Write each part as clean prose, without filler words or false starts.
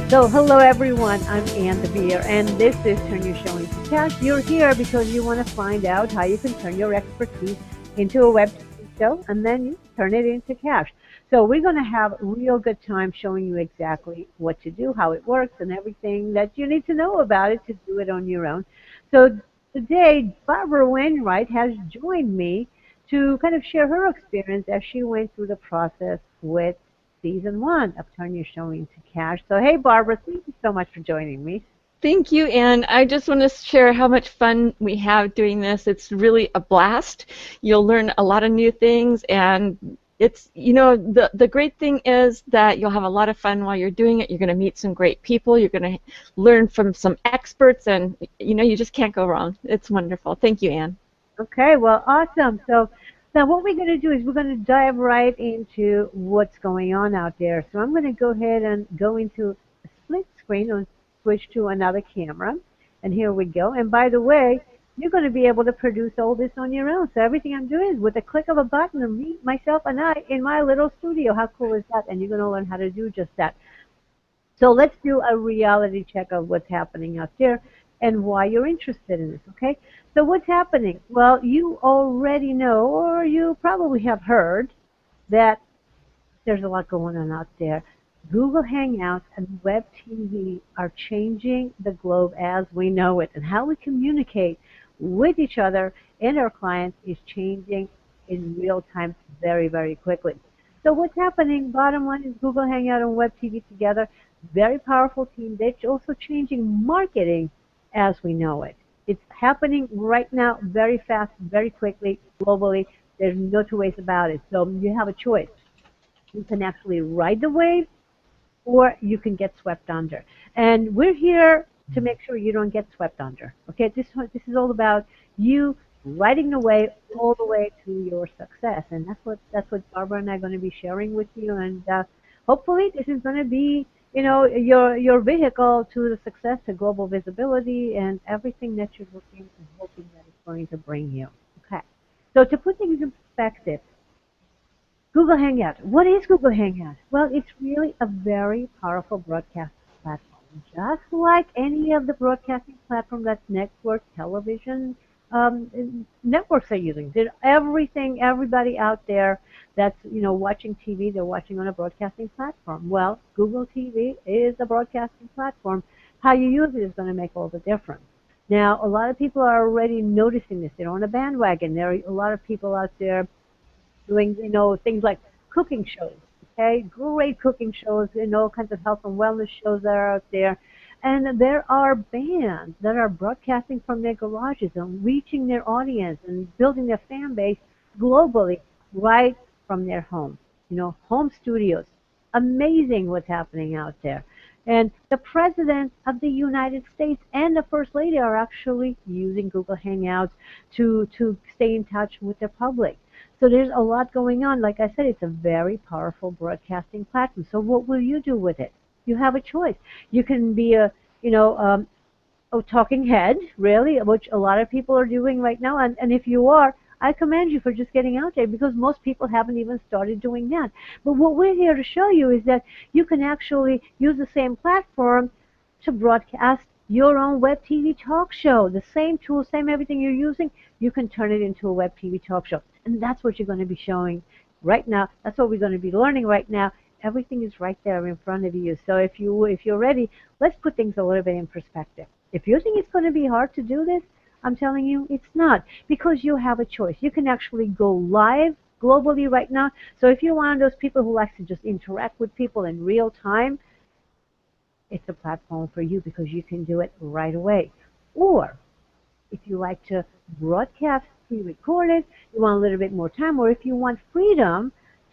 So, hello everyone, I'm Ann DeVere, and this is Turn Your Show into Cash. You're here because you want to find out how you can turn your expertise into a web TV show, and then you turn it into cash. So, we're going to have a real good time showing you exactly what to do, how it works, and everything that you need to know about it to do it on your own. So, today, Barbara Wainwright has joined me to kind of share her experience as she went through the process with season one of Turn Your Show into Cash. So, hey, Barbara, thank you so much for joining me. Thank you, and I just want to share how much fun we have doing this. It's really a blast. You'll learn a lot of new things, and the great thing is that you'll have a lot of fun while you're doing it. You're going to meet some great people. You're going to learn from some experts, and you just can't go wrong. It's wonderful. Thank you, Anne. Okay, well, awesome. So, now what we're going to do is we're going to dive right into what's going on out there. So, I'm going to go ahead and go into a split screen and switch to another camera. And here we go. And by the way, you're going to be able to produce all this on your own. So, everything I'm doing is with a click of a button, and me, myself, and I in my little studio. How cool is that? And you're going to learn how to do just that. So let's do a reality check of what's happening out there and why you're interested in this, okay? So what's happening? Well, you already know, or you probably have heard, that there's a lot going on out there. Google Hangouts and Web TV are changing the globe as we know it, and how we communicate with each other and our clients is changing in real time very, very quickly. So what's happening, bottom line, is Google Hangout and Web TV together, very powerful team. They're also changing marketing as we know it. It's happening right now very fast, very quickly, globally. There's no two ways about it. So you have a choice. You can actually ride the wave, or you can get swept under. And we're here to make sure you don't get swept under. Okay, this is all about you riding the wave all the way to your success, and that's what Barbara and I are going to be sharing with you. And hopefully, this is going to be your vehicle to the success, to global visibility, and everything that you're looking and hoping that it's going to bring you. Okay, so to put things in perspective, Google Hangout. What is Google Hangout? Well, it's really a very powerful broadcast platform. Just like any of the broadcasting platforms that network television networks are using. Everybody out there that's watching TV, they're watching on a broadcasting platform. Well, Google TV is a broadcasting platform. How you use it is going to make all the difference. Now, a lot of people are already noticing this. They're on a bandwagon. There are a lot of people out there doing, things like cooking shows, okay? Great cooking shows, all kinds of health and wellness shows that are out there. And there are bands that are broadcasting from their garages and reaching their audience and building their fan base globally right from their home. Home studios. Amazing what's happening out there. And the President of the United States and the First Lady are actually using Google Hangouts to stay in touch with the public. So there's a lot going on. Like I said, it's a very powerful broadcasting platform. So what will you do with it? You have a choice. You can be a talking head, really, which a lot of people are doing right now. And if you are, I commend you for just getting out there, because most people haven't even started doing that. But what we're here to show you is that you can actually use the same platform to broadcast your own web TV talk show. The same tool, same everything you're using, you can turn it into a web TV talk show. And that's what you're going to be showing right now. That's what we're going to be learning right now. Everything is right there in front of you. So if you're ready, let's put things a little bit in perspective. If you think it's going to be hard to do this, I'm telling you it's not, because you have a choice. You can actually go live globally right now. So if you're one of those people who likes to just interact with people in real time, it's a platform for you, because you can do it right away. Or if you like to broadcast, pre-record it, you want a little bit more time, or if you want freedom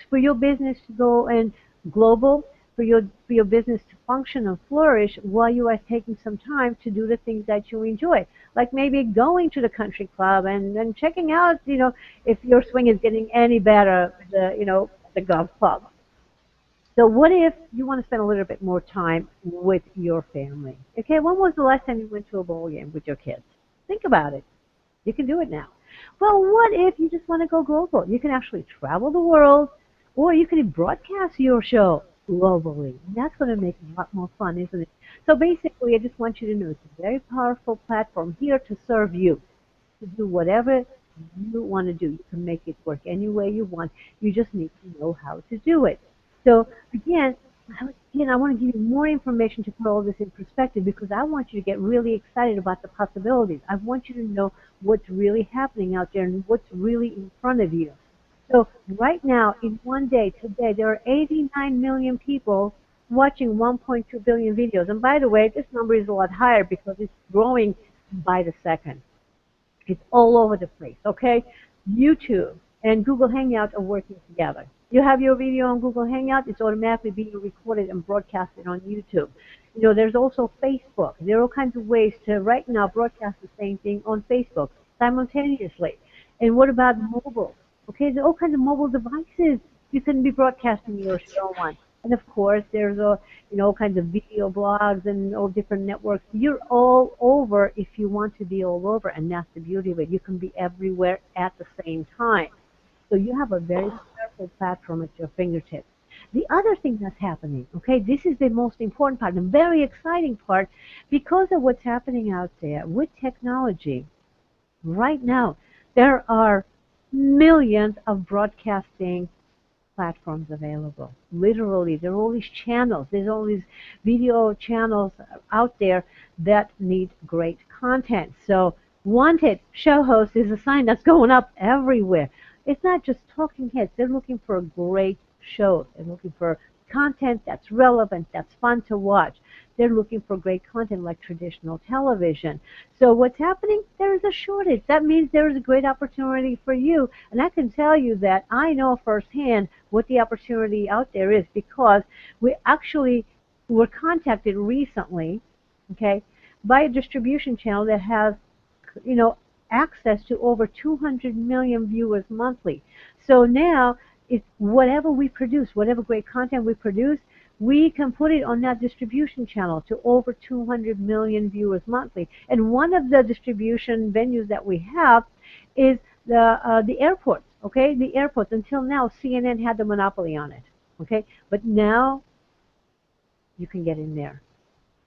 for your business to go and global, for your business to function and flourish while you are taking some time to do the things that you enjoy, like maybe going to the country club and checking out, if your swing is getting any better, the golf club. So what if you want to spend a little bit more time with your family? Okay, when was the last time you went to a ball game with your kids? Think about it. You can do it now. Well, what if you just want to go global? You can actually travel the world, or you can broadcast your show globally. And that's going to make it a lot more fun, isn't it? So basically, I just want you to know it's a very powerful platform here to serve you, to do whatever you want to do. You can make it work any way you want. You just need to know how to do it. So again, I want to give you more information to put all this in perspective because I want you to get really excited about the possibilities. I want you to know what's really happening out there and what's really in front of you. So right now, in one day, today, there are 89 million people watching 1.2 billion videos. And by the way, this number is a lot higher because it's growing by the second. It's all over the place, okay? YouTube and Google Hangout are working together. You have your video on Google Hangout, it's automatically being recorded and broadcasted on YouTube. You know, there's also Facebook. There are all kinds of ways to right now broadcast the same thing on Facebook simultaneously. And what about mobile? Okay, there are all kinds of mobile devices you can be broadcasting your show on. And of course, there's all kinds of video blogs and all different networks. You're all over if you want to be all over, and that's the beauty of it. You can be everywhere at the same time. So you have a very powerful platform at your fingertips. The other thing that's happening, okay, this is the most important part, the very exciting part, because of what's happening out there with technology. Right now, there are millions of broadcasting platforms available. Literally, there are all these channels. There's all these video channels out there that need great content. So wanted show host is a sign that's going up everywhere. It's not just talking heads. They're looking for great shows. They're looking for content that's relevant, that's fun to watch. They're looking for great content like traditional television. So what's happening? There is a shortage. That means there is a great opportunity for you. And I can tell you that I know firsthand what the opportunity out there is because we actually were contacted recently, okay, by a distribution channel that has, you know, access to over 200 million viewers monthly. So now, it's whatever we produce, whatever great content we produce, we can put it on that distribution channel to over 200 million viewers monthly. And one of the distribution venues that we have is the airports. Okay, the airports. Until now, CNN had the monopoly on it. Okay, but now you can get in there.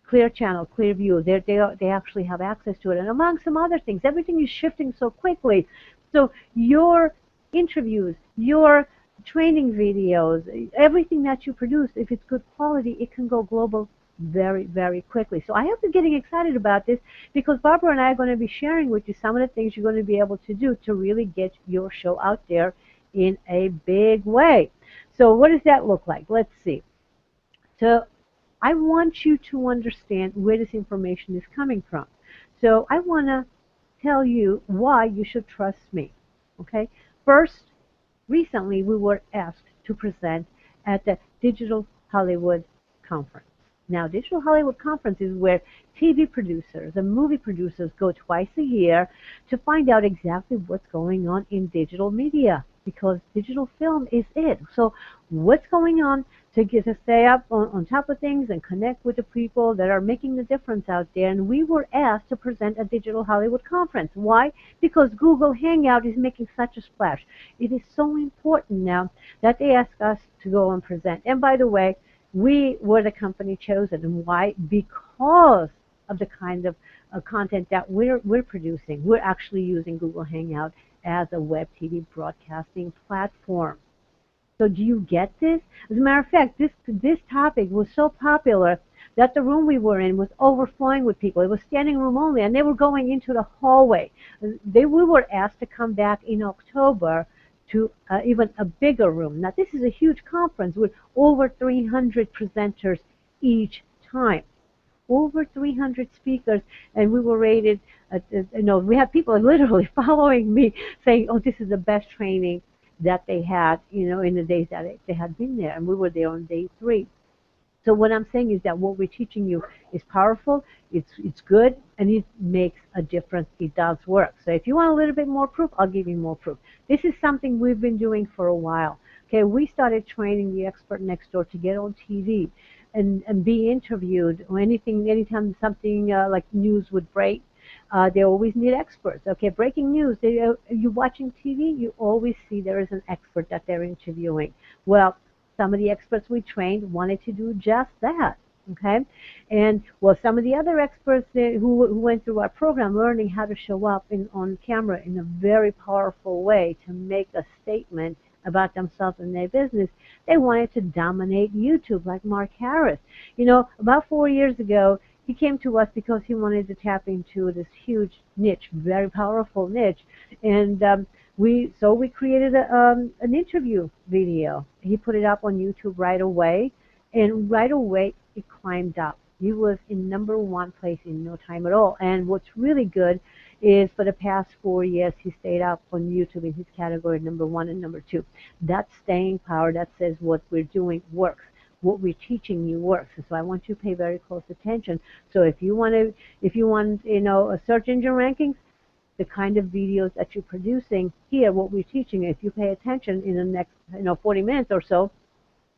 Clear Channel, Clear View, they actually have access to it. And among some other things, everything is shifting so quickly. So your interviews, your training videos, everything that you produce, if it's good quality, it can go global very, very quickly. So I hope you're getting excited about this because Barbara and I are going to be sharing with you some of the things you're going to be able to do to really get your show out there in a big way. So what does that look like? Let's see. So I want you to understand where this information is coming from. So I want to tell you why you should trust me. Okay? First, recently we were asked to present at the Digital Hollywood Conference. Now, Digital Hollywood Conference is where TV producers and movie producers go twice a year to find out exactly what's going on in digital media because digital film is it. So what's going on to get to stay up on top of things and connect with the people that are making the difference out there. And we were asked to present at Digital Hollywood Conference. Why? Because Google Hangout is making such a splash. It is so important now that they ask us to go and present. And by the way, we were the company chosen. And why? Because of the kind of content that we're producing. We're actually using Google Hangout as a web TV broadcasting platform. So do you get this? As a matter of fact, this topic was so popular that the room we were in was overflowing with people. It was standing room only, and they were going into the hallway. We were asked to come back in October to even a bigger room. Now, this is a huge conference with over 300 presenters each time. Over 300 speakers, and we were rated, we had people literally following me saying, oh, this is the best training that they had, in the days that they had been there, and we were there on day 3. So what I'm saying is that what we're teaching you is powerful, it's good, and it makes a difference. It does work. So if you want a little bit more proof, I'll give you more proof. This is something we've been doing for a while. Okay, we started training the expert next door to get on TV and be interviewed or anytime something like news would break. They always need experts. Okay, breaking news. You're watching TV, you always see there is an expert that they're interviewing. Well, Some of the experts we trained wanted to do just that. Okay, and well, some of the other experts who went through our program, learning how to show up on camera in a very powerful way to make a statement about themselves and their business, they wanted to dominate YouTube, like Mark Harris. You know, about 4 years ago, he came to us because he wanted to tap into this huge niche, very powerful niche, and we created an interview video. He put it up on YouTube right away, and right away it climbed up. He was in #1 place in no time at all. And what's really good is for the past 4 years he stayed up on YouTube in his category #1 and #2. That's staying power. That says what we're doing works. What we're teaching you works. And so I want you to pay very close attention. So if you want, a search engine rankings, the kind of videos that you're producing here, what we're teaching, if you pay attention in the next, 40 minutes or so,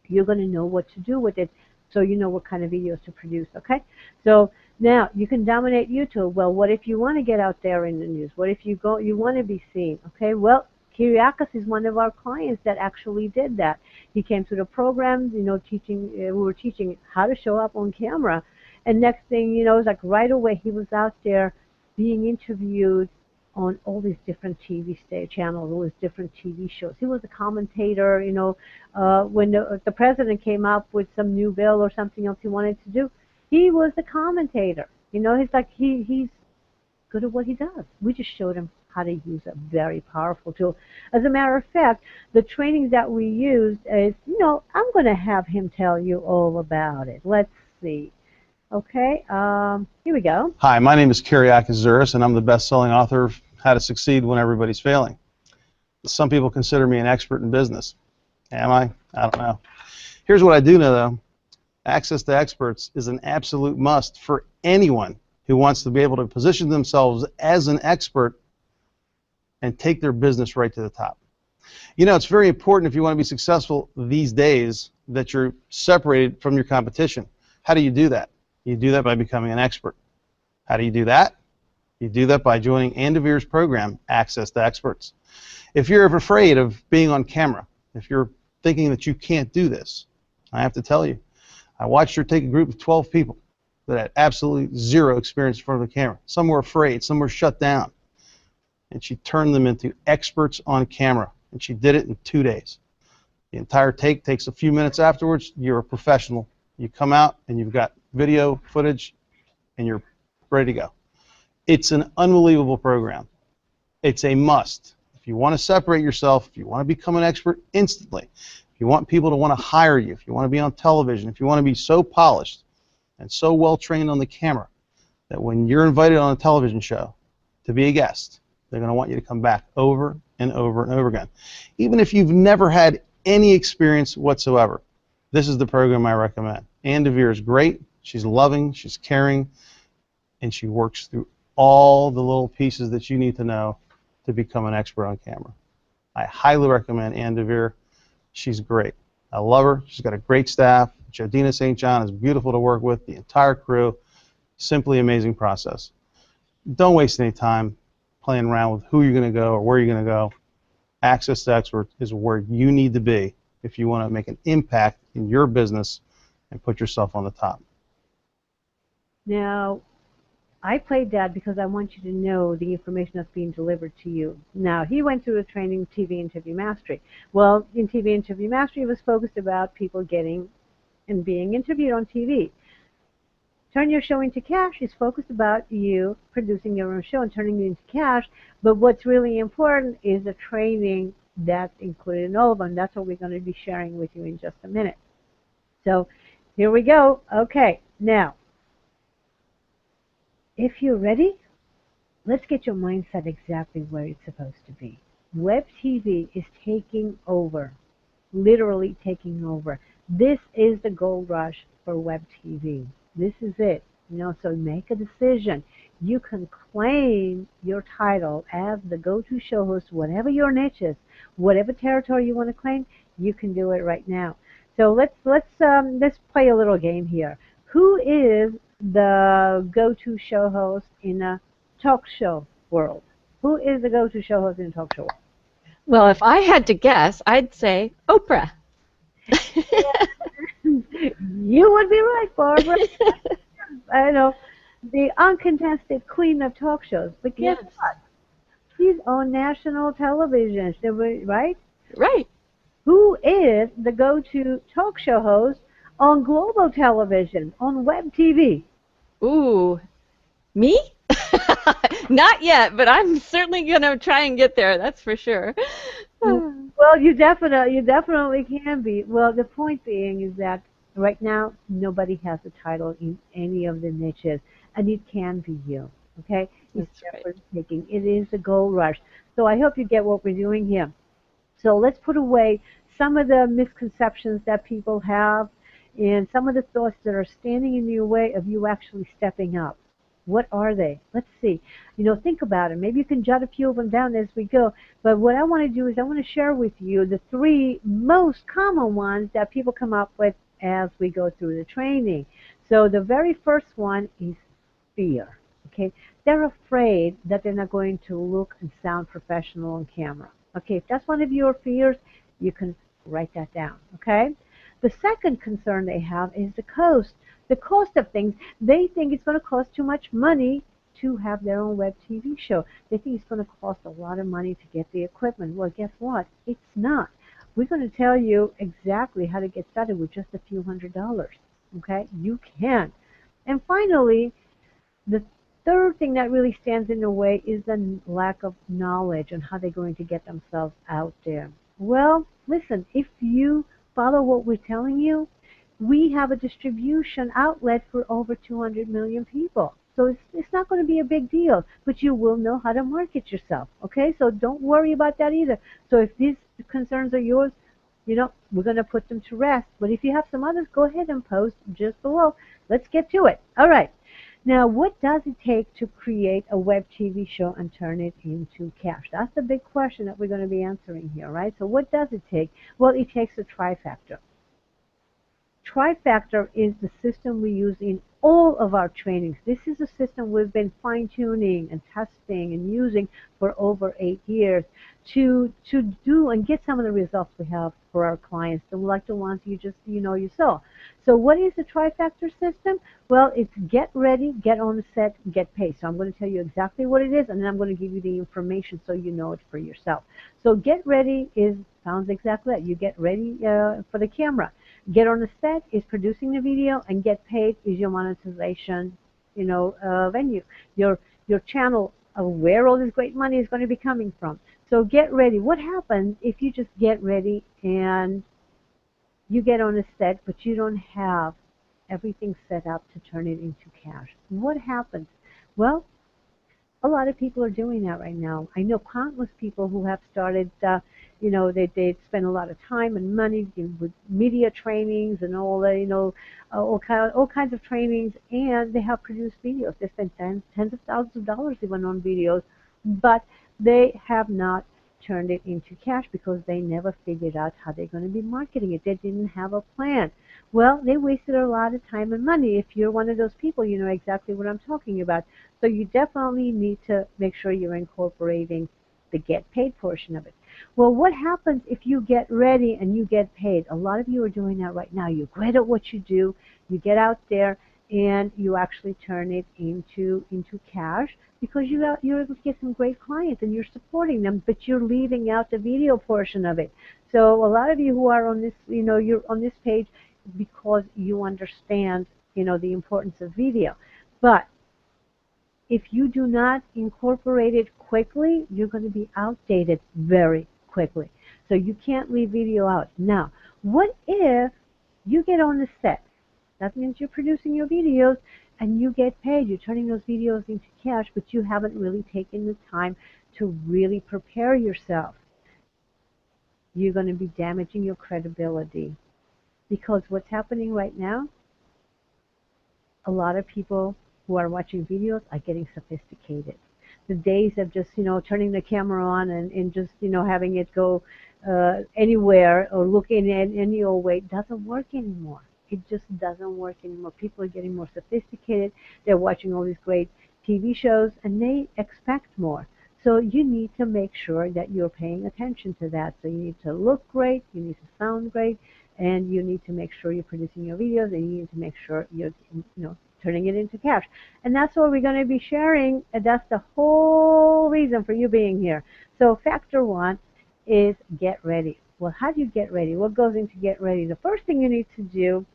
you're going to know what to do with it, so you know what kind of videos to produce, okay? So now you can dominate YouTube. Well, what if you want to get out there in the news? What if you want to be seen? Okay, well, Kyriakos is one of our clients that actually did that. He came to the program, teaching. We were teaching how to show up on camera, and next thing it's like right away he was out there being interviewed on all these different TV channels, all these different TV shows. He was a commentator, when the president came up with some new bill or something else he wanted to do, he was the commentator. He's like, he's good at what he does. We just showed him how to use a very powerful tool. As a matter of fact, the training that we used is, I'm going to have him tell you all about it. Let's see. Okay, here we go. Hi, my name is Kyriakos Zouris, and I'm the best-selling author of How to Succeed When Everybody's Failing. Some people consider me an expert in business. Am I? I don't know. Here's what I do know, though. Access to experts is an absolute must for anyone who wants to be able to position themselves as an expert and take their business right to the top. It's very important if you want to be successful these days that you're separated from your competition. How do you do that? You do that by becoming an expert. How do you do that? You do that by joining Ann DeVere's program, Access to Experts. If you're ever afraid of being on camera, if you're thinking that you can't do this, I have to tell you, I watched her take a group of 12 people that had absolutely zero experience in front of the camera. Some were afraid, some were shut down. And she turned them into experts on camera, and she did it in 2 days. The entire take takes a few minutes afterwards. You're a professional. You come out and you've got video footage and you're ready to go. It's an unbelievable program. It's a must. If you want to separate yourself, if you want to become an expert instantly, if you want people to want to hire you, if you want to be on television, if you want to be so polished and so well trained on the camera that when you're invited on a television show to be a guest, they're going to want you to come back over and over and over again. Even if you've never had any experience whatsoever, this is the program I recommend. Ann DeVere is great. She's loving, she's caring, and she works through all the little pieces that you need to know to become an expert on camera. I highly recommend Ann DeVere. She's great. I love her. She's got a great staff. Jodina St. John is beautiful to work with. The entire crew, simply amazing process. Don't waste any time playing around with who you're going to go or where you're going to go. Access to Experts is where you need to be if you want to make an impact in your business and put yourself on the top. Now, I played that because I want you to know the information that's being delivered to you. Now, he went through a training, TV Interview Mastery. Well, in TV Interview Mastery, it was focused about people getting and being interviewed on TV. Turn Your Show Into Cash is focused about you producing your own show and turning it into cash. But what's really important is the training that's included in all of them. That's what we're going to be sharing with you in just a minute. So here we go. Okay, now, if you're ready, let's get your mindset exactly where it's supposed to be. Web TV is taking over, literally taking over. This is the gold rush for web TV. This is it. So make a decision. You can claim your title as the go-to show host, whatever your niche is, whatever territory you want to claim, you can do it right now. So let's play a little game here. Who is the go-to show host in a talk show world? Who is the go-to show host in a talk show world? Well, if I had to guess, I'd say Oprah. You would be right, Barbara. I know the uncontested queen of talk shows. But guess Yes. what? She's on national television, right? Right. Who is the go-to talk show host on global television, on web TV? Ooh, me? Not yet, but I'm certainly gonna try and get there. That's for sure. Well, you definitely can be. Well, the point being is that right now nobody has a title in any of the niches, and it can be you. Okay, it's That's right. effort taking. It is a gold rush. So I hope you get what we're doing here. So let's put away some of the misconceptions that people have and some of the thoughts that are standing in the way of you actually stepping up. What are they? Let's see. Think about it. Maybe you can jot a few of them down as we go. But what I want to do is I want to share with you the three most common ones that people come up with as we go through the training. So the very first one is fear. Okay, they're afraid that they're not going to look and sound professional on camera. Okay, if that's one of your fears, you can write that down. Okay, the second concern they have is the cost. The cost of things. They think it's going to cost too much money to have their own web TV show. They think it's going to cost a lot of money to get the equipment. Well, guess what? It's not. We're going to tell you exactly how to get started with just a few $100s. Okay, you can. And finally, the third thing that really stands in the way is the lack of knowledge on how they're going to get themselves out there. Well, listen, if you follow what we're telling you, we have a distribution outlet for over 200 million people. So it's not going to be a big deal, but you will know how to market yourself. Okay, so don't worry about that either. So if these concerns are yours, we're going to put them to rest. But if you have some others, go ahead and post just below. Let's get to it. All right. Now, what does it take to create a web TV show and turn it into cash? That's the big question that we're going to be answering here, right? So what does it take? Well, it takes a trifactor. Trifactor is the system we use in all of our trainings. This is a system we've been fine-tuning and testing and using for over 8 years to do and get some of the results we have for our clients, like the ones you saw. So what is the trifactor system? Well, it's get ready, get on the set, get paid. So I'm going to tell you exactly what it is, and then I'm going to give you the information so you know it for yourself. So get ready sounds exactly that. You get ready for the camera. Get on the set is producing the video, and get paid is your monetization, venue, your channel of where all this great money is going to be coming from. So get ready. What happens if you just get ready and you get on a set, but you don't have everything set up to turn it into cash? What happens? Well, a lot of people are doing that right now. I know countless people who have started, they spend a lot of time and money with media trainings and all the, all kinds of trainings, and they have produced videos. They spend tens of thousands of dollars even on videos, but they have not turned it into cash because they never figured out how they're going to be marketing it. They didn't have a plan. Well, they wasted a lot of time and money. If you're one of those people, you know exactly what I'm talking about. So you definitely need to make sure you're incorporating the get paid portion of it. Well, what happens if you get ready and you get paid? A lot of you are doing that right now. You're great at what you do. You get out there and you actually turn it into cash because you're able to get some great clients and you're supporting them, but you're leaving out the video portion of it. So a lot of you who are on this, you're on this page because you understand, the importance of video. But if you do not incorporate it quickly, you're going to be outdated very quickly. So you can't leave video out. Now, what if you get on the set? That means you're producing your videos and you get paid. You're turning those videos into cash, but you haven't really taken the time to really prepare yourself. You're going to be damaging your credibility. Because what's happening right now, a lot of people who are watching videos are getting sophisticated. The days of just, turning the camera on and just, having it go anywhere or looking at any old way doesn't work anymore. It just doesn't work anymore. People are getting more sophisticated. They're watching all these great TV shows, and they expect more. So you need to make sure that you're paying attention to that. So you need to look great, you need to sound great, and you need to make sure you're producing your videos, and you need to make sure you're, turning it into cash. And that's what we're going to be sharing, and that's the whole reason for you being here. So factor one is get ready. Well, how do you get ready? What goes into get ready? The first thing you need to do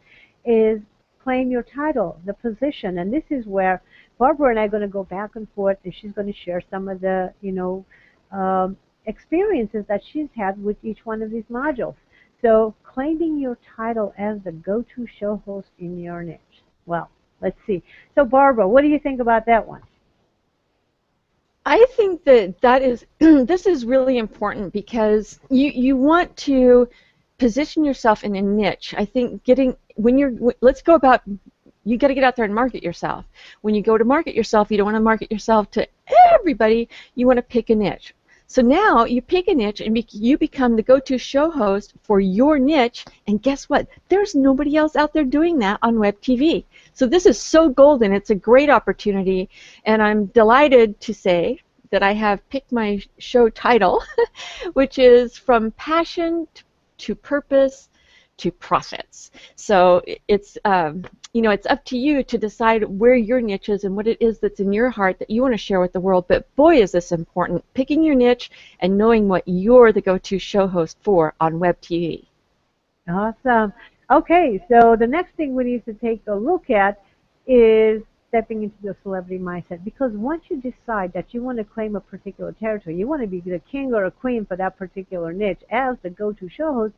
is claim your title, the position, and this is where Barbara and I are going to go back and forth, and she's going to share some of the, experiences that she's had with each one of these modules. So claiming your title as the go-to show host in your niche. Well, let's see. So Barbara, what do you think about that one? I think that is this is really important because you want to position yourself in a niche. I think let's go about, you got to get out there and market yourself. When you go to market yourself, you don't want to market yourself to everybody. You want to pick a niche. So now you pick a niche and you become the go-to show host for your niche, and guess what? There's nobody else out there doing that on web TV. So this is so golden. It's a great opportunity, and I'm delighted to say that I have picked my show title, which is From Passion to Purpose to Profits. So it's it's up to you to decide where your niche is and what it is that's in your heart that you want to share with the world. But boy, is this important, picking your niche and knowing what you're the go-to show host for on web TV. Awesome. Okay, so the next thing we need to take a look at is stepping into the celebrity mindset, because once you decide that you want to claim a particular territory, you want to be the king or a queen for that particular niche as the go-to show host,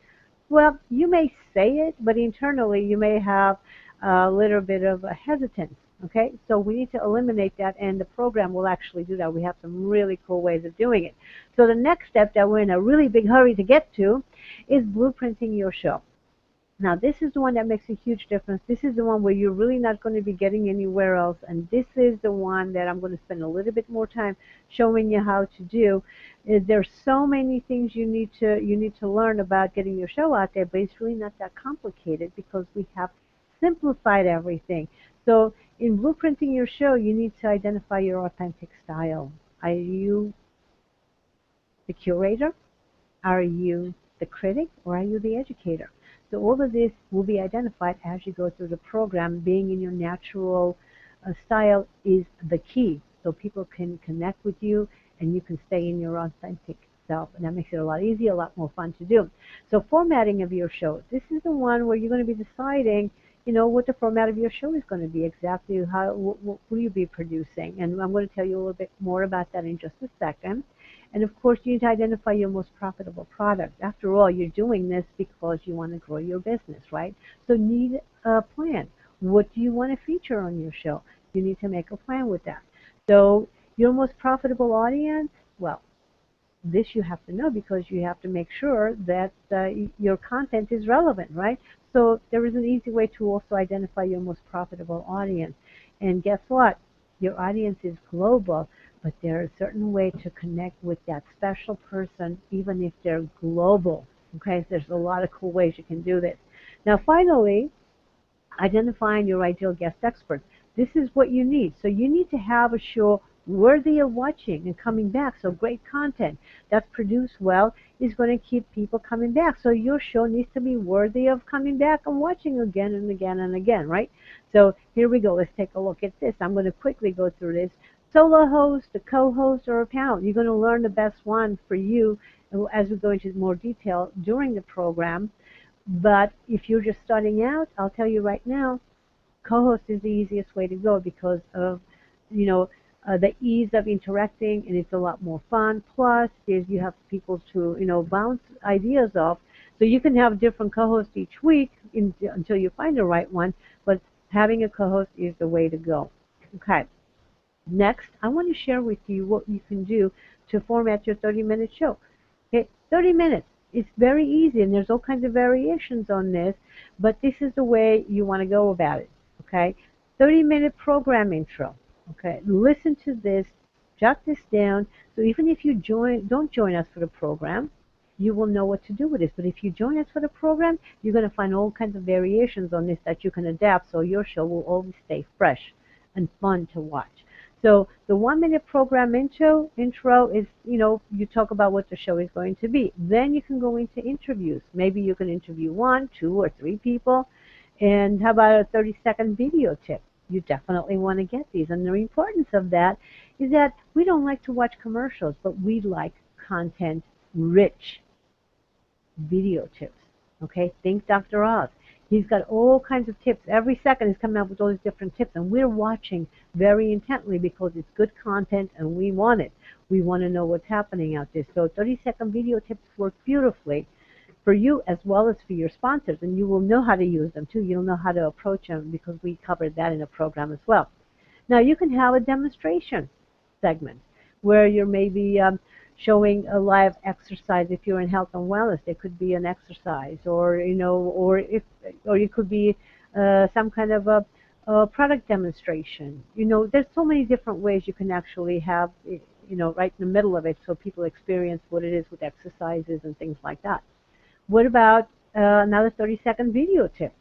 well, you may say it, but internally you may have a little bit of a hesitance, okay? So we need to eliminate that, and the program will actually do that. We have some really cool ways of doing it. So the next step that we're in a really big hurry to get to is blueprinting your show. Now, this is the one that makes a huge difference. This is the one where you're really not going to be getting anywhere else, and this is the one that I'm going to spend a little bit more time showing you how to do. There's so many things you need to learn about getting your show out there, but it's really not that complicated because we have simplified everything. So in blueprinting your show, you need to identify your authentic style. Are you the curator? Are you the critic? Or are you the educator? So all of this will be identified as you go through the program. Being in your natural style is the key. So people can connect with you and you can stay in your authentic self. And that makes it a lot easier, a lot more fun to do. So formatting of your show. This is the one where you're going to be deciding, what the format of your show is going to be, exactly what will you be producing. And I'm going to tell you a little bit more about that in just a second. And of course, you need to identify your most profitable product. After all, you're doing this because you want to grow your business, right? So you need a plan. What do you want to feature on your show? You need to make a plan with that. So your most profitable audience, well, this you have to know because you have to make sure that your content is relevant, right? So there is an easy way to also identify your most profitable audience. And guess what? Your audience is global, but there's a certain way to connect with that special person, even if they're global. Okay, so there's a lot of cool ways you can do this. Now, finally, identifying your ideal guest experts. This is what you need. So you need to have a show worthy of watching and coming back. So great content that's produced well is going to keep people coming back. So your show needs to be worthy of coming back and watching again and again and again, right? So here we go. Let's take a look at this. I'm going to quickly go through this. Solo host, a co-host, or a panel. You're going to learn the best one for you as we go into more detail during the program. But if you're just starting out, I'll tell you right now, co-host is the easiest way to go because of, the ease of interacting, and it's a lot more fun. Plus, you have people to, bounce ideas off. So you can have different co-hosts each week until you find the right one, but having a co-host is the way to go. Okay. Next, I want to share with you what you can do to format your 30-minute show. Okay, 30 minutes. It's very easy, and there's all kinds of variations on this, but this is the way you want to go about it. Okay, 30-minute program intro. Okay, listen to this, jot this down, so even if you don't join us for the program, you will know what to do with this. But if you join us for the program, you're going to find all kinds of variations on this that you can adapt, so your show will always stay fresh and fun to watch. So the 1-minute program intro is, you talk about what the show is going to be. Then you can go into interviews. Maybe you can interview 1, 2, or 3 people. And how about a 30-second video tip? You definitely want to get these. And the importance of that is that we don't like to watch commercials, but we like content-rich video tips. Okay, think Dr. Oz. He's got all kinds of tips. Every second he's coming up with all these different tips, and we're watching very intently because it's good content and we want it. We want to know what's happening out there. So 30-second video tips work beautifully for you as well as for your sponsors, and you will know how to use them too. You'll know how to approach them because we covered that in a program as well. Now you can have a demonstration segment where you're maybe showing a live exercise. If you're in health and wellness, it could be an exercise, or or it could be some kind of a product demonstration. There's so many different ways you can actually have, right in the middle of it, so people experience what it is with exercises and things like that. What about another 30-second video tip?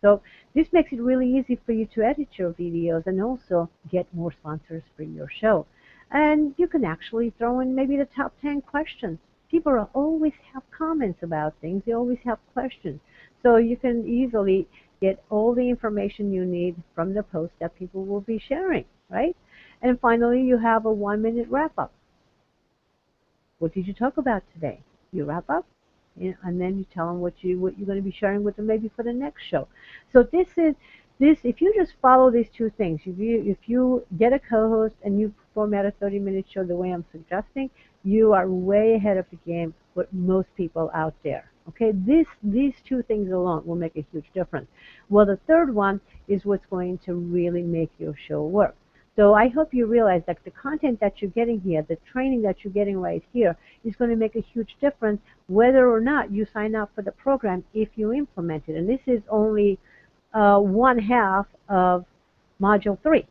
So this makes it really easy for you to edit your videos and also get more sponsors for your show. And you can actually throw in maybe the top 10 questions. People always have comments about things. They always have questions. So you can easily get all the information you need from the post that people will be sharing, right? And finally, you have a 1-minute wrap-up. What did you talk about today? You wrap up, and then you tell them what you're going to be sharing with them maybe for the next show. So if you just follow these two things, if you get a co-host and you format a 30-minute show the way I'm suggesting, you are way ahead of the game with most people out there. Okay, these two things alone will make a huge difference. Well, the third one is what's going to really make your show work. So I hope you realize that the content that you're getting here, the training that you're getting right here, is going to make a huge difference whether or not you sign up for the program if you implement it. And this is only 1/2 of Module 3.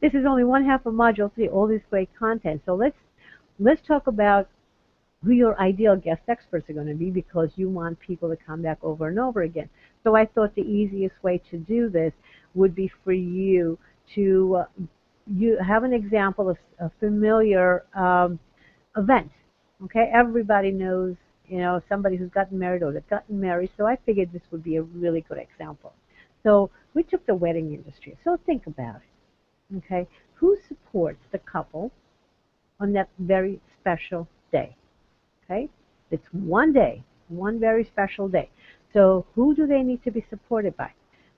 This is only 1/2 of Module 3, all this great content. So let's talk about who your ideal guest experts are going to be, because you want people to come back over and over again. So I thought the easiest way to do this would be for you to you have an example of a familiar event. Okay, everybody knows, somebody who's gotten married or that's gotten married, so I figured this would be a really good example. So we took the wedding industry. So think about it. Okay, who supports the couple on that very special day? Okay, it's one day, one very special day. So who do they need to be supported by?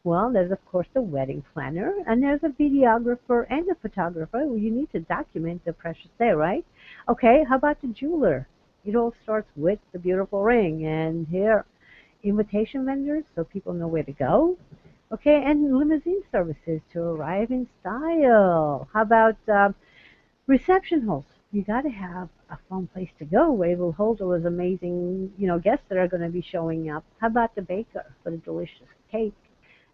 Well, there's of course the wedding planner, and there's a videographer and a photographer. Well, you need to document the precious day, right? Okay, how about the jeweler? It all starts with the beautiful ring, and here, invitation vendors so people know where to go. Okay, and limousine services to arrive in style. How about reception halls? You got to have a fun place to go where it will hold all those amazing, guests that are going to be showing up. How about the baker for the delicious cake?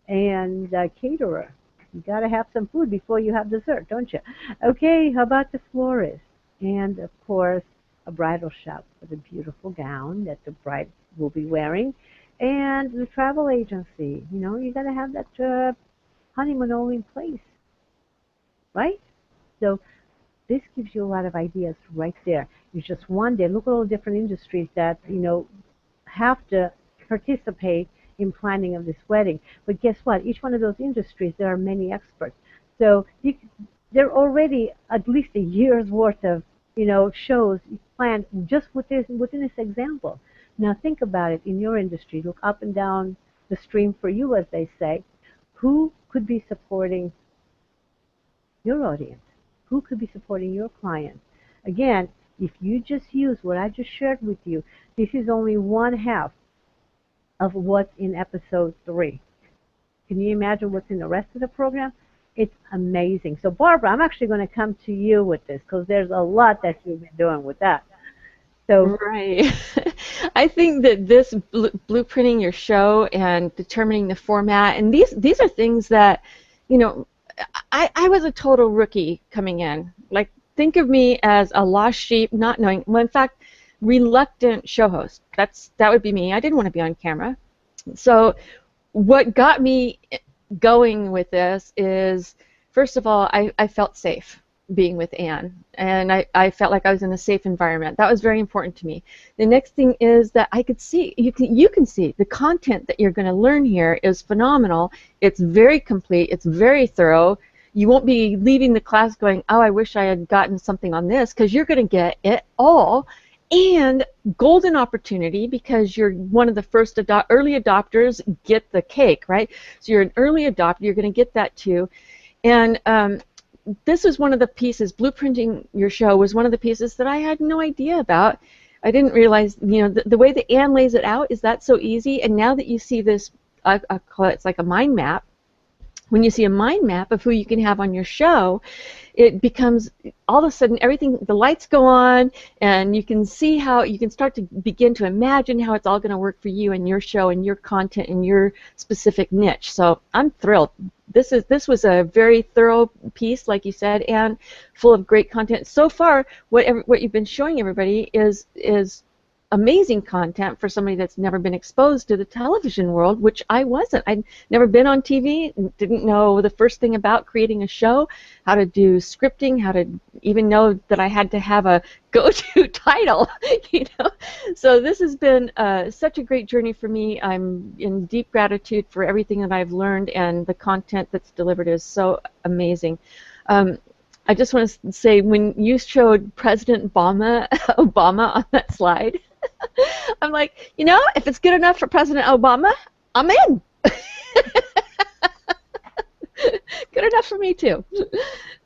And caterer, you got to have some food before you have dessert, don't you? Okay, how about the florist? And of course, a bridal shop for the beautiful gown that the bride will be wearing. And the travel agency, you got to have that honeymoon all in place, right? So this gives you a lot of ideas right there. It's just one day. Look at all the different industries that, have to participate in planning of this wedding. But guess what? Each one of those industries, there are many experts. So there are already at least a year's worth of, shows planned just within this example. Now think about it in your industry. Look up and down the stream for you, as they say. Who could be supporting your audience? Who could be supporting your clients? Again, if you just use what I just shared with you, this is only 1/2 of what's in episode 3. Can you imagine what's in the rest of the program? It's amazing. So Barbara, I'm actually going to come to you with this because there's a lot that you've been doing with that. So right. I think that this blueprinting your show and determining the format, and these are things that, I was a total rookie coming in. Like, think of me as a lost sheep, not knowing. Well, in fact, reluctant show host. That would be me. I didn't want to be on camera. So what got me going with this is First of all, I felt safe being with Ann, and I felt like I was in a safe environment. That was very important to me. The next thing is that I could see, you can see the content that you're going to learn here is phenomenal. It's very complete. It's very thorough. You won't be leaving the class going, oh, I wish I had gotten something on this, because you're going to get it all. And golden opportunity, because you're one of the first early adopters, get the cake, right? So you're an early adopter, you're going to get that too. And this was one of the pieces, blueprinting your show was one of the pieces that I had no idea about. I didn't realize, you know, the way that Ann lays it out is that so easy. And now that you see this, I call it, it's like a mind map. When you see a mind map of who you can have on your show, it becomes, all of a sudden, everything, the lights go on, and you can see how, you can start to begin to imagine how it's all going to work for you and your show and your content and your specific niche. So I'm thrilled. This was a very thorough piece, like you said, and full of great content. So far, what you've been showing everybody is amazing content for somebody that's never been exposed to the television world, which I wasn't. I'd never been on TV, didn't know the first thing about creating a show, how to do scripting, how to even know that I had to have a go-to title, you know. So this has been such a great journey for me. I'm in deep gratitude for everything that I've learned, and the content that's delivered is so amazing. I just want to say, when you showed President Obama on that slide, I'm like, you know, if it's good enough for President Obama, I'm in. Good enough for me, too.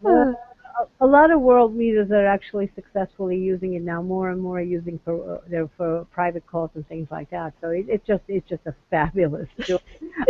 A lot of world leaders are actually successfully using it now. More and more are using for private calls and things like that. So it's just a fabulous tool.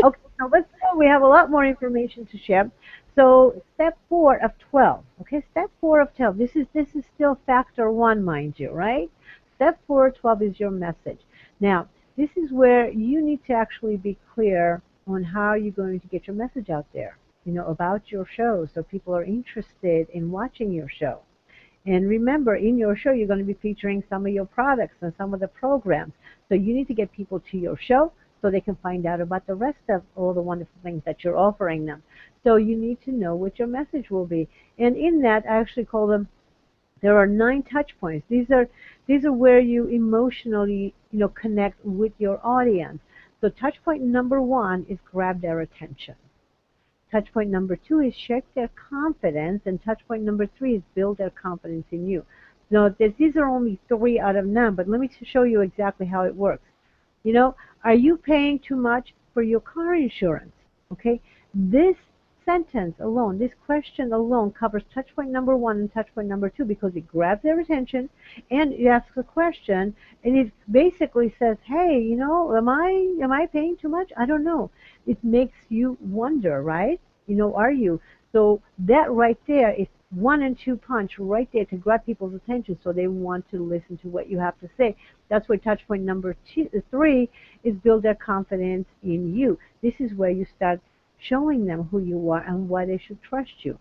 Okay, so let's go. We have a lot more information to share. So step 4 of 12. Okay, step 4 of 12. This is still factor 1, mind you, right? Step 4 of 12 is your message. Now, this is where you need to actually be clear on how you're going to get your message out there, you know, about your show, so people are interested in watching your show. And remember, in your show, you're going to be featuring some of your products and some of the programs. So you need to get people to your show so they can find out about the rest of all the wonderful things that you're offering them. So you need to know what your message will be. And in that, I actually call them, there are 9 touch points. These are where you emotionally, you know, connect with your audience. So touch point number 1 is grab their attention. Touch point number 2 is shake their confidence, and touch point number 3 is build their confidence in you. Now, these are only 3 out of 9, but let me show you exactly how it works. You know, are you paying too much for your car insurance? Okay, this sentence alone, this question alone covers touch point number 1 and touch point number 2, because it grabs their attention and it asks a question, and it basically says, hey, you know, am I paying too much? I don't know. It makes you wonder, right? You know, are you? So that right there is 1 and 2 punch right there to grab people's attention, so they want to listen to what you have to say. That's where touch point number 3 is build their confidence in you. This is where you start showing them who you are and why they should trust you.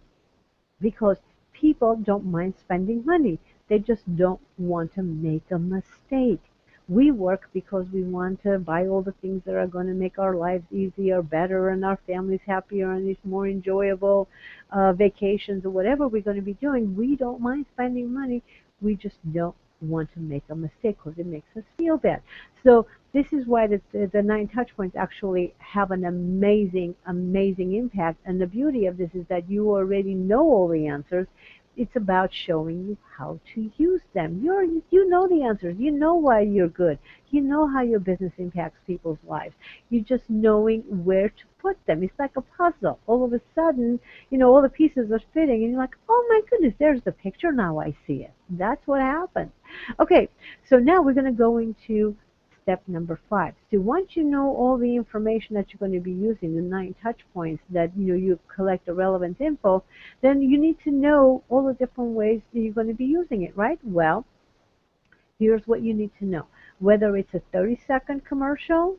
Because people don't mind spending money. They just don't want to make a mistake. We work because we want to buy all the things that are going to make our lives easier, better, and our families happier, and these more enjoyable vacations or whatever we're going to be doing. We don't mind spending money. We just don't want to make a mistake because it makes us feel bad. So this is why the 9 touch points actually have an amazing impact. And the beauty of this is that you already know all the answers. It's about showing you how to use them. You know the answers. You know why you're good. You know how your business impacts people's lives. You're just knowing where to put them. It's like a puzzle. All of a sudden, you know, all the pieces are fitting, and you're like, oh my goodness, there's the picture. Now I see it. That's what happens. Okay, so now we're going to go into step number 5. So once you know all the information that you're going to be using, the 9 touch points that you collect the relevant info, then you need to know all the different ways that you're going to be using it, right? Well, here's what you need to know. Whether it's a 30-second commercial,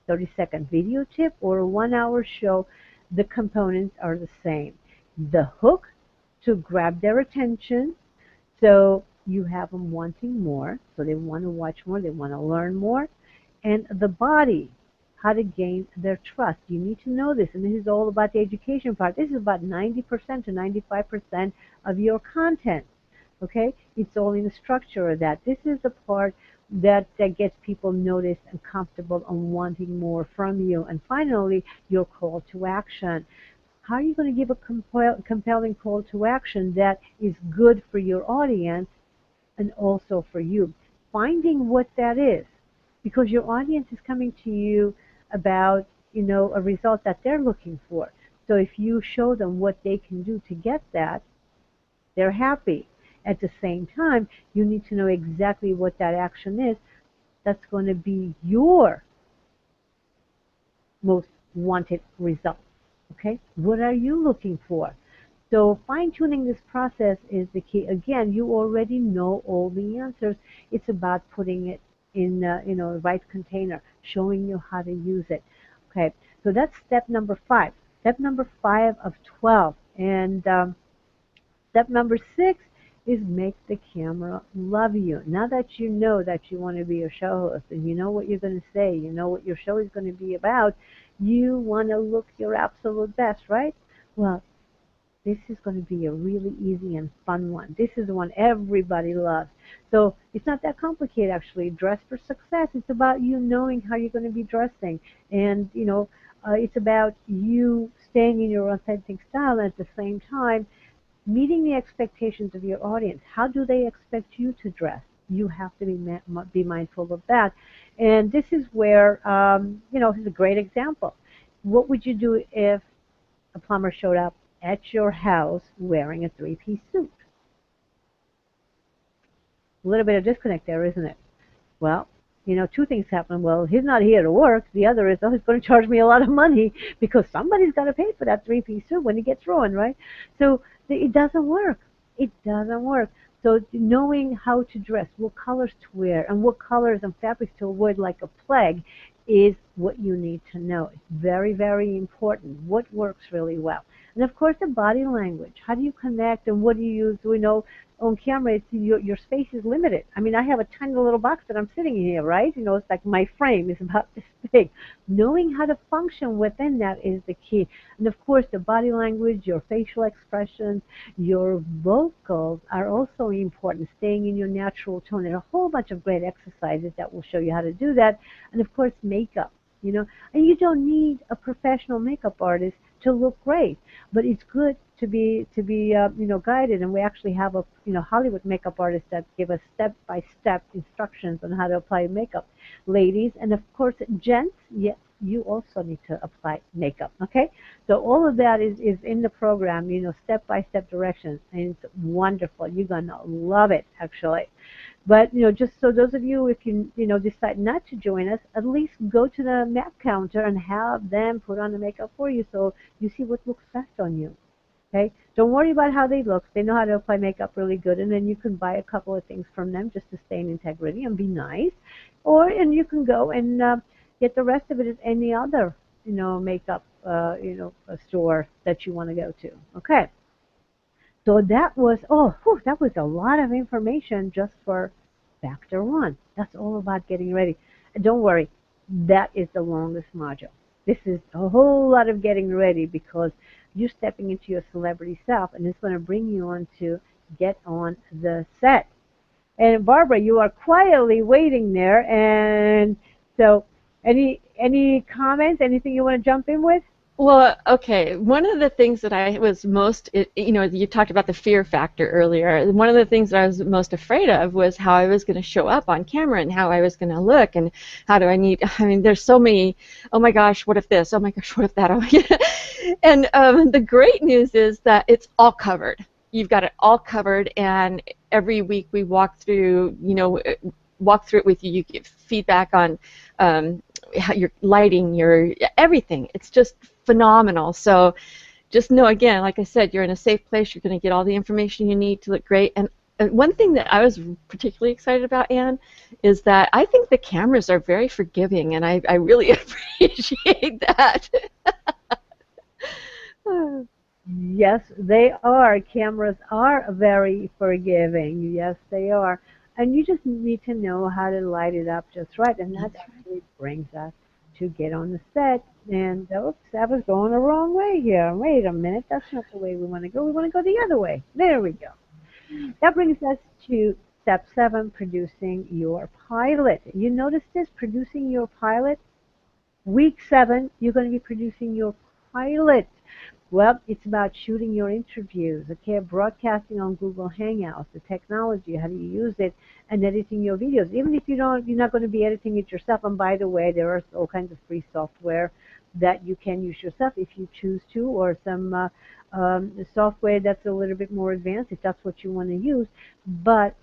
30-second video tip, or a 1-hour show, the components are the same. The hook to grab their attention, so you have them wanting more, so they want to watch more, they want to learn more. And the body, how to gain their trust. You need to know this, and this is all about the education part. This is about 90% to 95% of your content. Okay? It's all in the structure of that. This is the part that gets people noticed and comfortable and wanting more from you. And finally, your call to action. How are you going to give a compelling call to action that is good for your audience and also for you? Finding what that is, because your audience is coming to you about, a result that they're looking for. So if you show them what they can do to get that, they're happy. At the same time, you need to know exactly what that action is that's going to be your most wanted result. Okay? What are you looking for? So fine-tuning this process is the key. Again, you already know all the answers. It's about putting it in the right container, showing you how to use it. Okay, so that's step number 5. Step number 5 of 12. And step number 6 is make the camera love you. Now that you know that you want to be a show host and you know what you're going to say, you know what your show is going to be about, you want to look your absolute best, right? Well, this is going to be a really easy and fun one. This is the one everybody loves. So it's not that complicated, actually. Dress for success. It's about you knowing how you're going to be dressing. And, it's about you staying in your authentic style and at the same time meeting the expectations of your audience. How do they expect you to dress? You have to be mindful of that. And this is where, this is a great example. What would you do if a plumber showed up at your house wearing a 3-piece suit? A little bit of disconnect there, isn't it? Well, 2 things happen. Well, he's not here to work. The other is, he's going to charge me a lot of money because somebody's got to pay for that 3-piece suit when he gets ruined, right? So it doesn't work. It doesn't work. So knowing how to dress, what colors to wear, and what colors and fabrics to avoid like a plague is what you need to know. It's very, very important. What works really well. And of course, the body language. How do you connect and what do you use? We know on camera, your space is limited. I mean, I have a tiny little box that I'm sitting in here, right? It's like my frame is about this big. Knowing how to function within that is the key. And of course, the body language, your facial expressions, your vocals are also important. Staying in your natural tone. And a whole bunch of great exercises that will show you how to do that. And of course, makeup. And you don't need a professional makeup artist to look great, but it's good to be guided. And we actually have a Hollywood makeup artists that give us step-by-step instructions on how to apply makeup. Ladies, and of course gents, yes, you also need to apply makeup. Okay, so all of that is in the program. Step-by-step directions, and it's wonderful. You're gonna love it, actually. But just so those of you, if you decide not to join us, at least go to the MAC counter and have them put on the makeup for you, so you see what looks best on you. Okay, don't worry about how they look. They know how to apply makeup really good, and then you can buy a couple of things from them just to stay in integrity and be nice, and you can go and get the rest of it at any other makeup a store that you want to go to. Okay. So that was, that was a lot of information just for Factor 1. That's all about getting ready. And don't worry, that is the longest module. This is a whole lot of getting ready because you're stepping into your celebrity self, and it's going to bring you on to get on the set. And Barbara, you are quietly waiting there, and so any comments, anything you want to jump in with? Well, okay. One of the things that I was most, you talked about the fear factor earlier. One of the things that I was most afraid of was how I was going to show up on camera and how I was going to look and there's so many, oh my gosh, what if this? Oh my gosh, what if that? Oh my gosh. And the great news is that it's all covered. You've got it all covered, and every week we walk through it with you. You give feedback on your lighting, your everything. It's just phenomenal. So just know, again, like I said, you're in a safe place. You're going to get all the information you need to look great. And one thing that I was particularly excited about, Ann, is that I think the cameras are very forgiving, and I really appreciate that. Yes, they are. Cameras are very forgiving. Yes, they are. And you just need to know how to light it up just right. And that actually brings us to get on the set. And oops, I was going the wrong way here. Wait a minute, that's not the way we want to go. We want to go the other way. There we go. That brings us to step 7, producing your pilot. You notice this, producing your pilot? Week 7, you're going to be producing your pilot. Well, it's about shooting your interviews, okay, broadcasting on Google Hangouts, the technology, how do you use it, and editing your videos. Even if you're not going to be editing it yourself. And by the way, there are all kinds of free software that you can use yourself if you choose to, or some software that's a little bit more advanced if that's what you want to use. But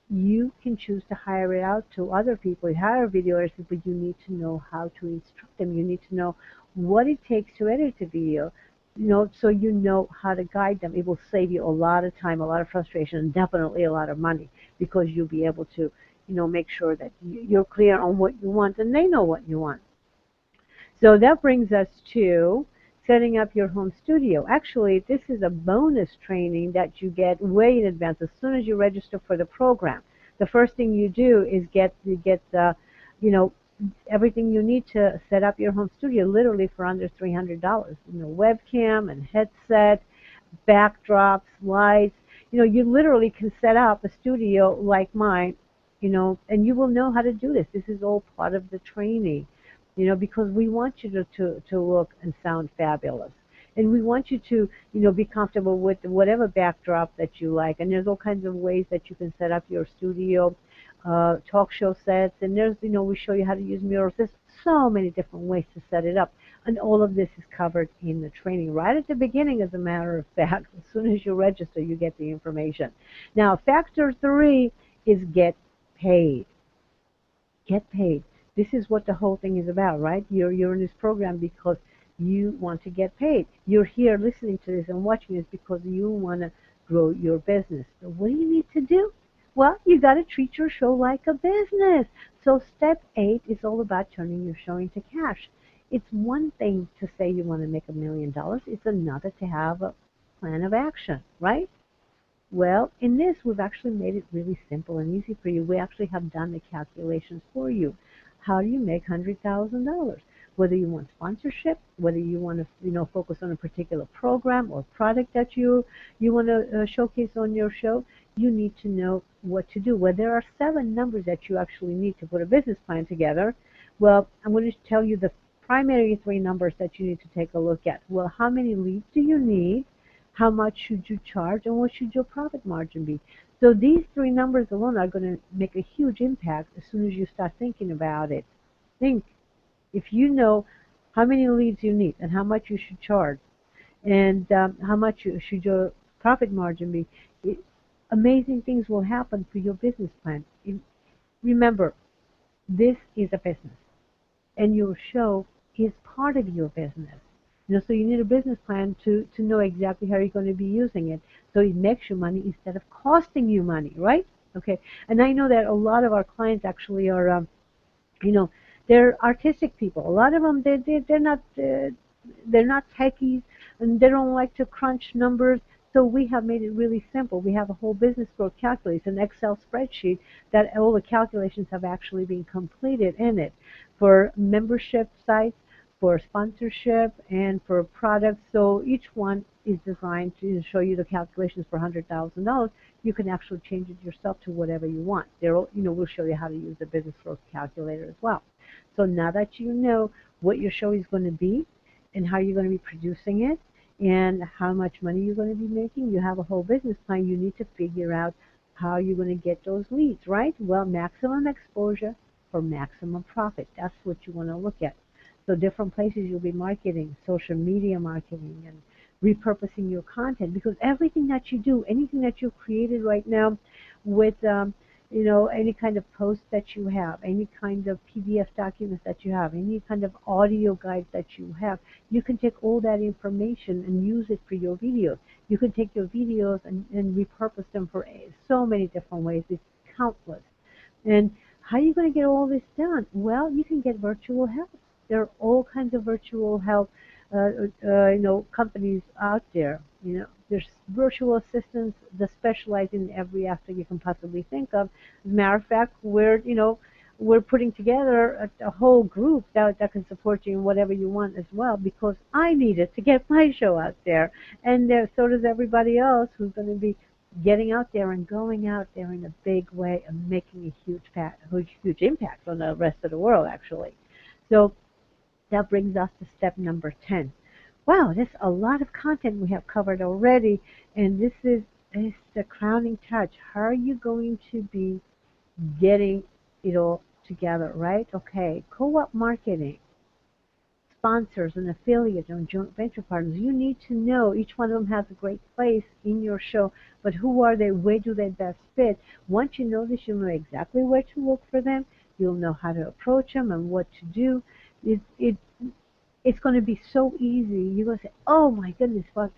you can choose to hire it out to other people. You hire video editors, but you need to know how to instruct them. You need to know what it takes to edit a video, so you know how to guide them. It will save you a lot of time, a lot of frustration, and definitely a lot of money, because you'll be able to, make sure that you're clear on what you want and they know what you want. So that brings us to setting up your home studio. Actually, this is a bonus training that you get way in advance as soon as you register for the program. The first thing you do is get everything you need to set up your home studio, literally for under $300. Webcam and headset, backdrops, lights. You literally can set up a studio like mine, and you will know how to do this. This is all part of the training. Because we want you to look and sound fabulous. And we want you to, be comfortable with whatever backdrop that you like. And there's all kinds of ways that you can set up your studio, talk show sets. And there's, we show you how to use murals. There's so many different ways to set it up. And all of this is covered in the training right at the beginning, as a matter of fact. As soon as you register, you get the information. Now, factor 3 is get paid. Get paid. This is what the whole thing is about, right? You're in this program because you want to get paid. You're here listening to this and watching this because you want to grow your business. So what do you need to do? Well, you got to treat your show like a business. So step 8 is all about turning your show into cash. It's one thing to say you want to make $1 million. It's another to have a plan of action, right? Well, in this, we've actually made it really simple and easy for you. We actually have done the calculations for you. How do you make $100,000? Whether you want sponsorship, whether you want to, focus on a particular program or product that you want to showcase on your show, you need to know what to do. Well, there are 7 numbers that you actually need to put a business plan together. Well, I'm going to tell you the primary 3 numbers that you need to take a look at. Well, how many leads do you need? How much should you charge? And what should your profit margin be? So these 3 numbers alone are going to make a huge impact as soon as you start thinking about it. Think, if you know how many leads you need and how much you should charge and how much should your profit margin be, amazing things will happen for your business plan. Remember, this is a business, and your show is part of your business. So you need a business plan to know exactly how you're going to be using it, so it makes you money instead of costing you money, right? Okay. And I know that a lot of our clients actually are, they're artistic people. A lot of them, they're not techies, and they don't like to crunch numbers. So we have made it really simple. We have a whole business growth calculator, an Excel spreadsheet that all the calculations have actually been completed in it for membership sites, for sponsorship, and for products. So each one is designed to show you the calculations for $100,000. You can actually change it yourself to whatever you want. We'll show you how to use the business growth calculator as well. So now that you know what your show is going to be and how you're going to be producing it and how much money you're going to be making, you have a whole business plan. You need to figure out how you're going to get those leads, right? Well, maximum exposure for maximum profit. That's what you want to look at. So different places you'll be marketing, social media marketing, and repurposing your content, because everything that you do, anything that you've created right now with, any kind of post that you have, any kind of PDF documents that you have, any kind of audio guides that you have, you can take all that information and use it for your videos. You can take your videos and repurpose them for so many different ways. It's countless. And how are you going to get all this done? Well, you can get virtual help. There are all kinds of virtual help, companies out there. There's virtual assistants that specialize in every aspect you can possibly think of. As a matter of fact, we're, we're putting together a whole group that can support you in whatever you want as well, because I need it to get my show out there, and so does everybody else who's going to be getting out there and going out there in a big way and making a huge impact on the rest of the world, actually. So that brings us to step number 10. Wow, there's a lot of content we have covered already, and this is the crowning touch. How are you going to be getting it all together, right? Okay, co-op marketing, sponsors and affiliates and joint venture partners. You need to know each one of them has a great place in your show, but who are they? Where do they best fit? Once you know this, you'll know exactly where to look for them. You'll know how to approach them and what to do. It's going to be so easy. You're going to say, oh my goodness, well,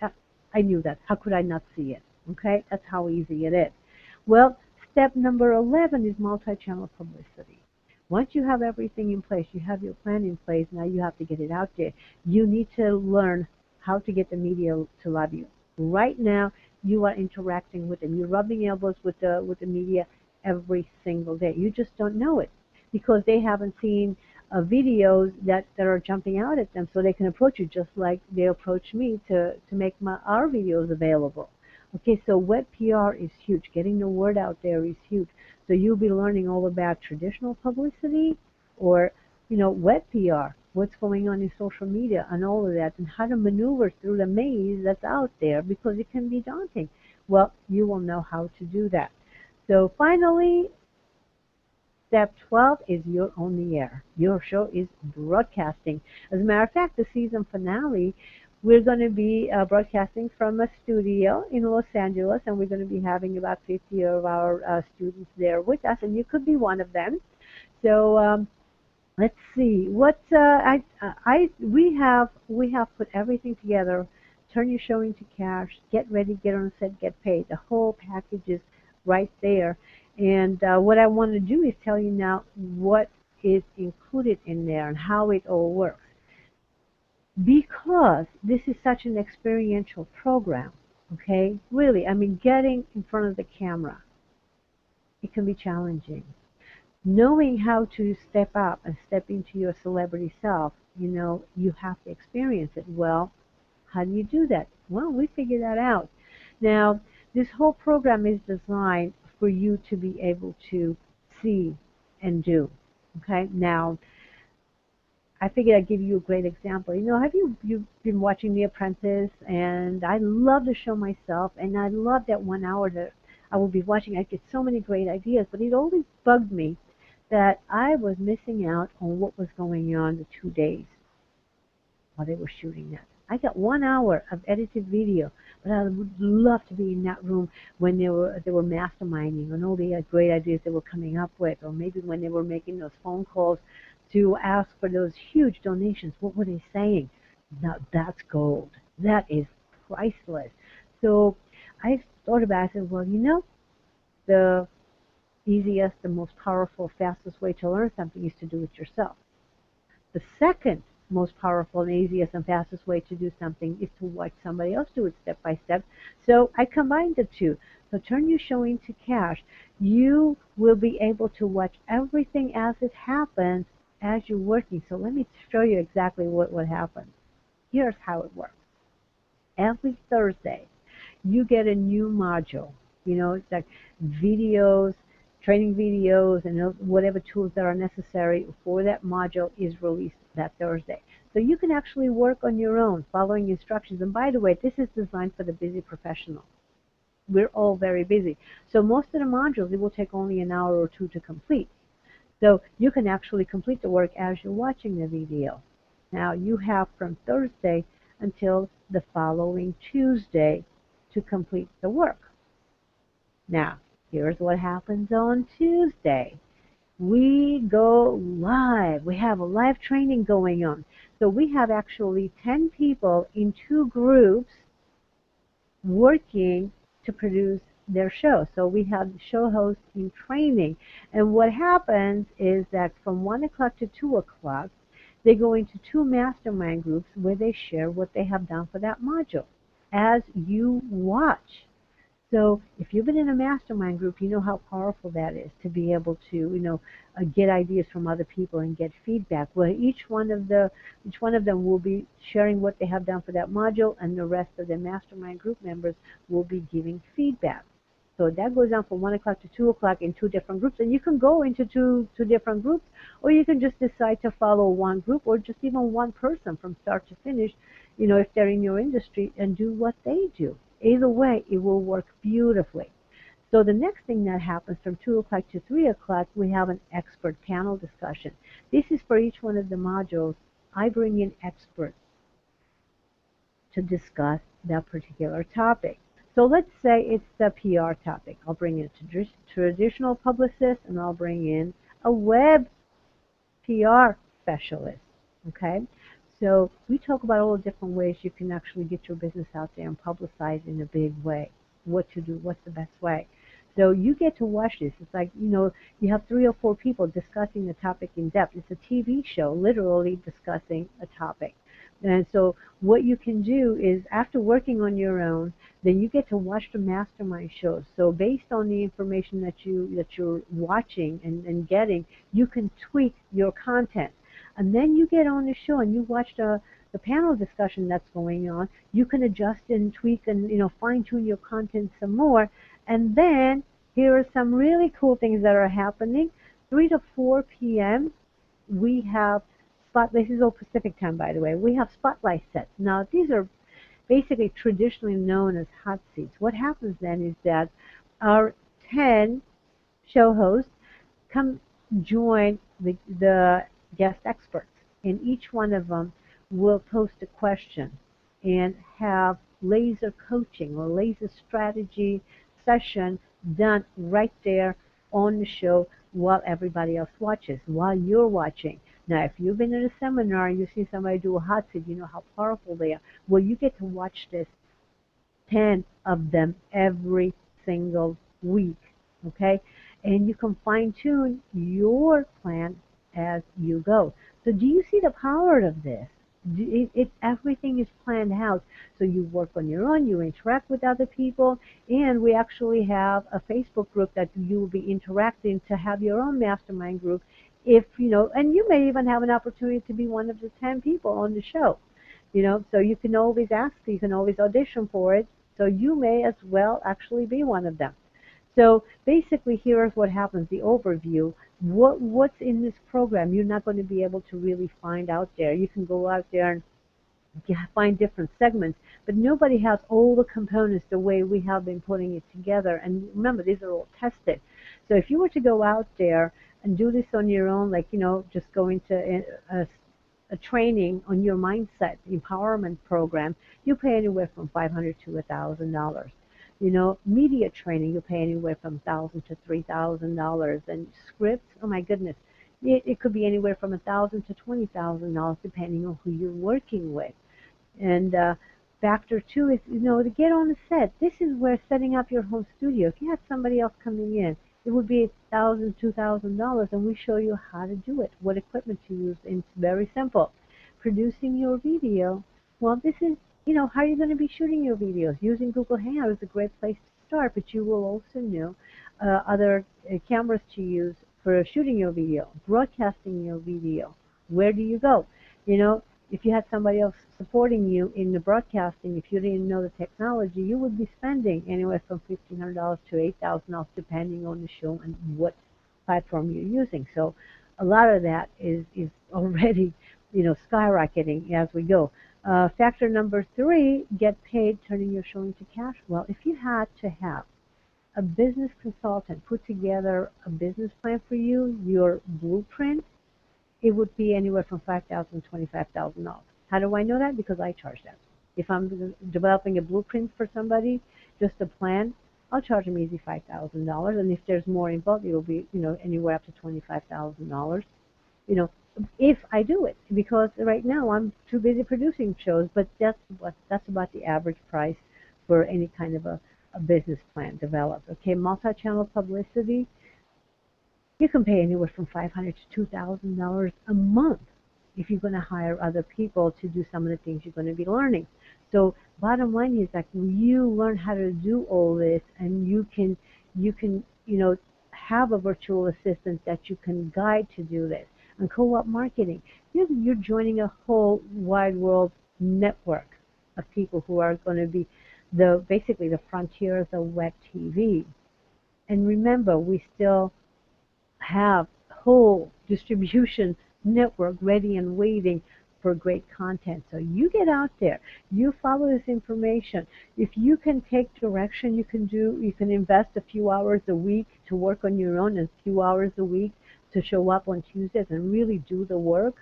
I knew that. How could I not see it? Okay, that's how easy it is. Well, step number 11 is multi-channel publicity. Once you have everything in place, you have your plan in place, now you have to get it out there. You need to learn how to get the media to love you. Right now, you are interacting with them. You're rubbing elbows with the media every single day. You just don't know it because they haven't seen videos that are jumping out at them, so they can approach you just like they approach me to make our videos available. Okay, so web PR is huge. Getting the word out there is huge. So you'll be learning all about traditional publicity or, web PR, what's going on in social media and all of that, and how to maneuver through the maze that's out there because it can be daunting. Well, you will know how to do that. So finally, step 12 is you're on the air. Your show is broadcasting. As a matter of fact, the season finale, we're going to be broadcasting from a studio in Los Angeles, and we're going to be having about 50 of our students there with us, and you could be one of them. So let's see. We have put everything together. Turn your show into cash. Get ready. Get on set. Get paid. The whole package is right there. And what I want to do is tell you now what is included in there and how it all works. Because this is such an experiential program, okay? Really, I mean, getting in front of the camera, it can be challenging. Knowing how to step up and step into your celebrity self, you have to experience it. Well, how do you do that? Well, we figured that out. Now, this whole program is designed for you to be able to see and do, okay? Now, I figured I'd give you a great example. Have you've been watching The Apprentice? And I love the show myself, and I love that 1 hour that I will be watching. I get so many great ideas, but it always bugged me that I was missing out on what was going on the 2 days while they were shooting that. I got 1 hour of edited video, but I would love to be in that room when they were masterminding and all the great ideas they were coming up with, or maybe when they were making those phone calls to ask for those huge donations. What were they saying? Now that's gold. That is priceless. So I thought about it. I said, well, the easiest, the most powerful, fastest way to learn something is to do it yourself. The second most powerful and easiest and fastest way to do something is to watch somebody else do it step by step. So I combined the two. So turn your show into cash. You will be able to watch everything as it happens as you're working. So let me show you exactly what happens. Here's how it works. Every Thursday, you get a new module. It's like videos, training videos, and whatever tools that are necessary for that module is released that Thursday. So you can actually work on your own, following instructions. And by the way, this is designed for the busy professional. We're all very busy. So most of the modules, it will take only an hour or two to complete. So you can actually complete the work as you're watching the video. Now you have from Thursday until the following Tuesday to complete the work. Now, here's what happens on Tuesday. We go live. We have a live training going on. So we have actually 10 people in 2 groups working to produce their show. So we have the show host in training. And what happens is that from 1 o'clock to 2 o'clock, they go into 2 mastermind groups where they share what they have done for that module. As you watch, So if you've been in a mastermind group, you know how powerful that is to be able to, get ideas from other people and get feedback. Well, each one of them will be sharing what they have done for that module, and the rest of the mastermind group members will be giving feedback. So that goes on from 1 o'clock to 2 o'clock in 2 different groups. And you can go into two different groups, or you can just decide to follow one group or just even one person from start to finish, if they're in your industry, and do what they do. Either way, it will work beautifully. So the next thing that happens from 2 o'clock to 3 o'clock, we have an expert panel discussion. This is for each one of the modules. I bring in experts to discuss that particular topic. So let's say it's the PR topic. I'll bring in a traditional publicist, and I'll bring in a web PR specialist. Okay? So we talk about all the different ways you can actually get your business out there and publicize in a big way. What to do, what's the best way. So you get to watch this. It's like, you have 3 or 4 people discussing the topic in depth. It's a TV show, literally discussing a topic. And so what you can do is, after working on your own, then you get to watch the mastermind shows. So based on the information that you're watching and getting, you can tweak your content. And then you get on the show and you watch the panel discussion that's going on. You can adjust and tweak and fine-tune your content some more. And then here are some really cool things that are happening. 3 to 4 p.m. we have this is all Pacific time, by the way. We have spotlight sets. Now, these are basically traditionally known as hot seats. What happens then is that our 10 show hosts come join the guest experts, and each one of them will post a question and have laser coaching or laser strategy session done right there on the show while everybody else watches, while you're watching. Now, if you've been in a seminar and you see somebody do a hot seat, you know how powerful they are. Well, you get to watch this, 10 of them every single week, okay? And you can fine-tune your plan as you go. So do you see the power of this? Everything is planned out. So you work on your own, you interact with other people, and we actually have a Facebook group that you will be interacting to have your own mastermind group. If and you may even have an opportunity to be one of the 10 people on the show. So you can always ask, you can always audition for it. So you may as well actually be one of them. So basically, here's what happens, the overview. What's in this program you're not going to be able to really find out there. You can go out there and find different segments, but nobody has all the components the way we have been putting it together. And remember, these are all tested. So if you were to go out there and do this on your own, like, just go into a training on your mindset empowerment program, you pay anywhere from $500 to $1,000. Media training, you pay anywhere from $1,000 to $3,000. And scripts, oh my goodness, it could be anywhere from $1,000 to $20,000 depending on who you're working with. And factor 2 is, to get on the set. This is where setting up your home studio. If you had somebody else coming in, it would be $1,000, $2,000, and we show you how to do it, what equipment to use, and it's very simple. Producing your video, well, this is, how are you going to be shooting your videos? Using Google Hangout is a great place to start, but you will also know other cameras to use for shooting your video, broadcasting your video. Where do you go? If you had somebody else supporting you in the broadcasting, if you didn't know the technology, you would be spending anywhere from $1,500 to $8,000 depending on the show and what platform you're using. So a lot of that is already, skyrocketing as we go. Factor number 3, get paid turning your show into cash. Well, if you had to have a business consultant put together a business plan for you, your blueprint, it would be anywhere from $5,000 to $25,000. How do I know that? Because I charge that. If I'm developing a blueprint for somebody, just a plan, I'll charge them easy $5,000. And if there's more involved, it will be, anywhere up to $25,000. If I do it, because right now I'm too busy producing shows. But that's about the average price for any kind of a business plan developed. Okay, multi-channel publicity. You can pay anywhere from $500 to $2,000 a month if you're going to hire other people to do some of the things you're going to be learning. So bottom line is that you learn how to do all this, and you can have a virtual assistant that you can guide to do this. And co-op marketing, you're joining a whole wide world network of people who are going to be basically the frontiers of web TV. And remember, we still have whole distribution network ready and waiting for great content. So you get out there, you follow this information. If you can take direction, you can invest a few hours a week to work on your own and a few hours a week to show up on Tuesdays and really do the work.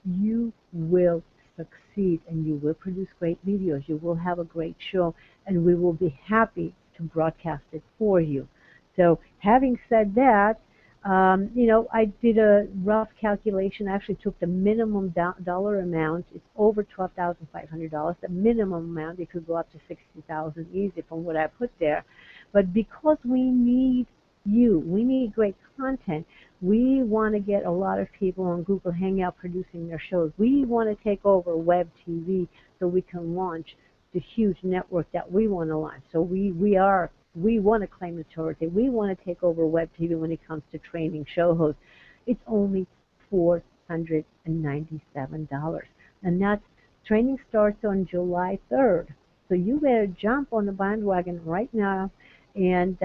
You will succeed, and you will produce great videos. You will have a great show, and we will be happy to broadcast it for you. So having said that, I did a rough calculation. I actually took the minimum dollar amount. It's over $12,500. The minimum amount. It could go up to $60,000 easy from what I put there. But because we need we need great content. We want to get a lot of people on Google Hangout producing their shows. We want to take over web TV so we can launch the huge network that we want to launch. So we want to claim the territory. We want to take over web TV when it comes to training show hosts. It's only $497, and that training starts on July 3rd. So you better jump on the bandwagon right now and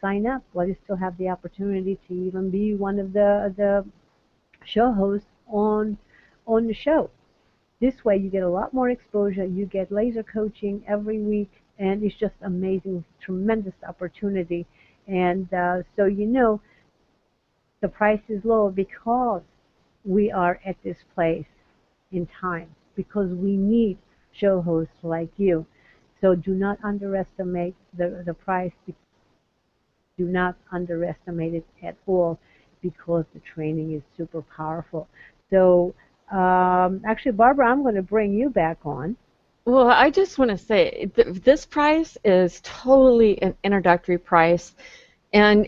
sign up while you still have the opportunity to even be one of the show hosts on the show. This way you get a lot more exposure, you get laser coaching every week, and it's just amazing, tremendous opportunity. And so the price is low because we are at this place in time, because we need show hosts like you. So do not underestimate the price. Do not underestimate it at all, because the training is super powerful. So actually, Barbara, I'm going to bring you back on. Well, I just want to say this price is totally an introductory price, and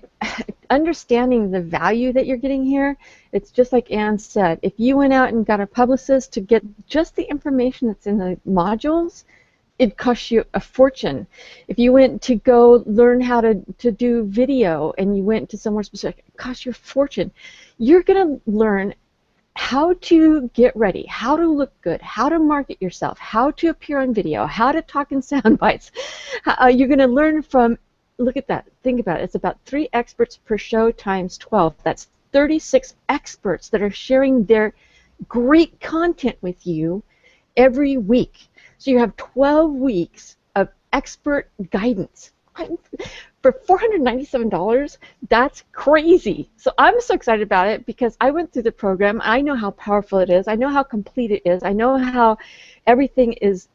understanding the value that you're getting here, it's just like Ann said. If you went out and got a publicist to get just the information that's in the modules, it costs you a fortune. If you went to go learn how to do video and you went to somewhere specific, it costs you a fortune. You're going to learn how to get ready, how to look good, how to market yourself, how to appear on video, how to talk in sound bites. You're going to learn from, look at that, think about it, it's about 3 experts per show times 12. That's 36 experts that are sharing their great content with you every week. So you have 12 weeks of expert guidance. For $497, that's crazy. So I'm so excited about it because I went through the program. I know how powerful it is. I know how complete it is. I know how everything is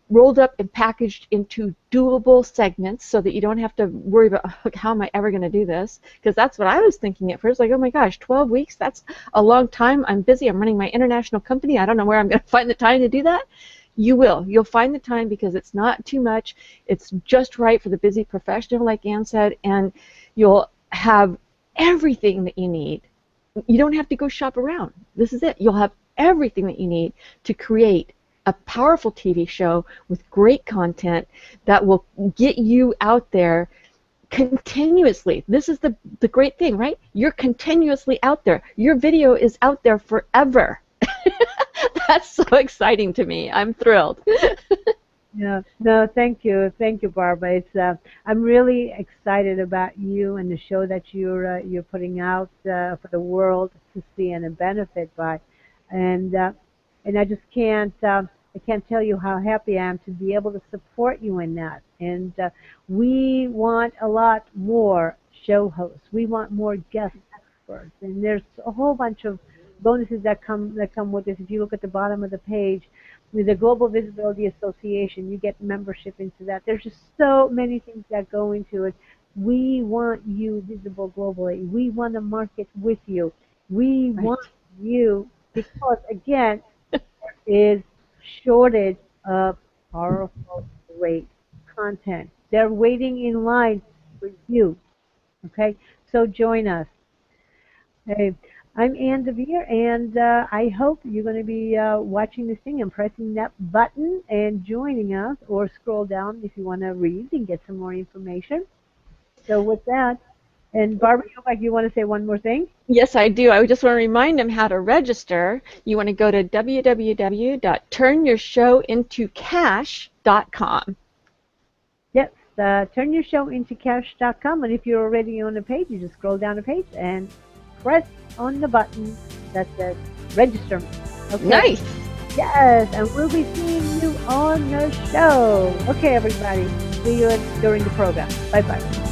rolled up and packaged into doable segments so that you don't have to worry about, how am I ever going to do this? Because that's what I was thinking at first, like, oh my gosh, 12 weeks, that's a long time. I'm busy. I'm running my international company. I don't know where I'm going to find the time to do that. You will. You'll find the time because it's not too much. It's just right for the busy professional, like Ann said, and you'll have everything that you need. You don't have to go shop around. This is it. You'll have everything that you need to create a powerful TV show with great content that will get you out there continuously. This is the great thing, right? You're continuously out there. Your video is out there forever. That's so exciting to me. I'm thrilled. Yeah, no, thank you, Barbara. It's I'm really excited about you and the show that you're putting out for the world to see and to benefit by, and I just can't I can't tell you how happy I am to be able to support you in that. And we want a lot more show hosts. We want more guest experts, and there's a whole bunch of bonuses that come with this. If you look at the bottom of the page, with the Global Visibility Association, you get membership into that. There's just so many things that go into it. We want you visible globally. We want to market with you. We want you because, again, there is shortage of powerful, great content. They're waiting in line for you. Okay, so join us. Hey, I'm Ann DeVere, and I hope you're going to be watching this thing and pressing that button and joining us, or scroll down if you want to read and get some more information. So with that, and Barbara, you look like you want to say one more thing? Yes, I do. I just want to remind them how to register. You want to go to www.turnyourshowintocash.com. Yes, turnyourshowintocash.com, and if you're already on the page, you just scroll down the page and press on the button that says register. Okay. Nice. Yes, and we'll be seeing you on the show. Okay, everybody. See you during the program. Bye-bye.